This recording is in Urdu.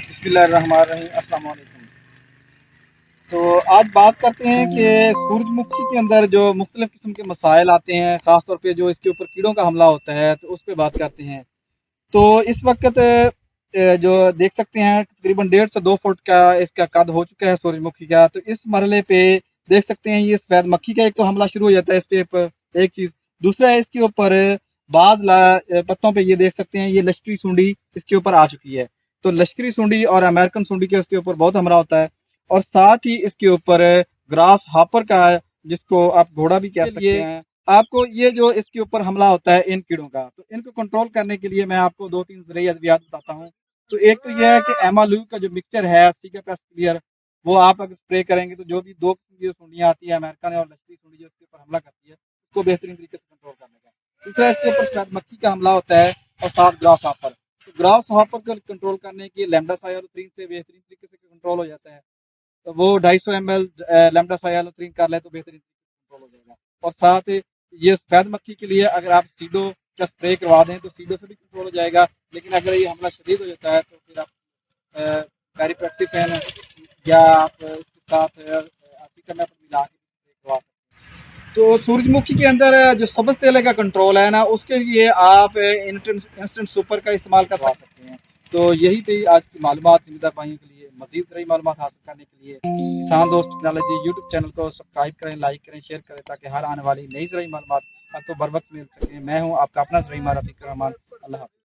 بسم اللہ الرحمن الرحیم، السلام علیکم۔ تو آج بات کرتے ہیں کہ سورج مکھی کے اندر جو مختلف قسم کے مسائل آتے ہیں، خاص طور پہ جو اس کے اوپر کیڑوں کا حملہ ہوتا ہے، تو اس پہ بات کرتے ہیں۔ تو اس وقت جو دیکھ سکتے ہیں تقریباً 1.5 سے 2 فٹ کا اس کا قد ہو چکا ہے سورج مکھی کا۔ تو اس مرحلے پہ دیکھ سکتے ہیں یہ سفید مکھی کا ایک تو حملہ شروع ہو جاتا ہے اس کے اوپر، ایک چیز۔ دوسرا ہے اس کے اوپر پتوں پہ یہ دیکھ سکتے ہیں یہ لشکری سونڈی اس کے اوپر آ چکی ہے۔ تو لشکری سونڈی اور امریکن سونڈی کے اس کے اوپر بہت حملہ ہوتا ہے، اور ساتھ ہی اس کے اوپر گراس ہاپر کا ہے، جس کو آپ گھوڑا بھی کہہ سکتے ہیں۔ آپ کو یہ جو اس کے اوپر حملہ ہوتا ہے ان کیڑوں کا، تو ان کو کنٹرول کرنے کے لیے میں آپ کو 2-3 زرعی ادویات بتاتا ہوں۔ تو ایک تو یہ ہے کہ ایمالو کا جو مکسچر ہے سیکا پیسٹ کلیئر، وہ آپ اگر اسپرے کریں گے تو جو بھی 2 قسم کی سونڈیاں آتی ہیں، امریکن اور لشکری سونڈی جو اس کے اوپر حملہ کرتی ہے، اس کو بہترین طریقے سے کنٹرول کرنے کا۔ دوسرا اس کے اوپر سفید مکھی کا حملہ ہوتا ہے، اور ساتھ گراس ہاپر۔ تو گراس ہاپر کو کنٹرول کرنے کے لیمڈا سائلوترین سے بہترین طریقے سے کنٹرول ہو جاتا ہے۔ تو وہ 250 ml لیمڈا سائلوترین کر لیں تو بہترین طریقے سے کنٹرول ہو جائے گا۔ اور ساتھ یہ سفید مکھی کے لیے اگر آپ سیڈو کا اسپرے کروا دیں تو سیڈو سے بھی کنٹرول ہو جائے گا، لیکن اگر یہ حملہ شدید ہو جاتا ہے تو پھر آپ پیریپیکسیفین یا آپ اس کے ساتھ آرٹیکل میں ملا کے اسپرے کروا سکتے ہیں۔ تو سورج مکھی کے اندر جو سبز تیلے کا کنٹرول ہے نا، اس کے لیے آپ انسٹنٹ سپر کا استعمال کر سکتے ہیں۔ تو یہی تھی آج کی معلومات زمیندار بھائیوں کے لیے۔ مزید نئی معلومات حاصل کرنے کے لیے کسان دوست ٹیکنالوجی یوٹیوب چینل کو سبسکرائب کریں، لائک کریں، شیئر کریں، تاکہ ہر آنے والی نئی زرعی معلومات آپ کو بر وقت مل سکیں۔ میں ہوں آپ کا اپنا زرعی ماہر رفیق الرحمان۔ اللہ حافظ۔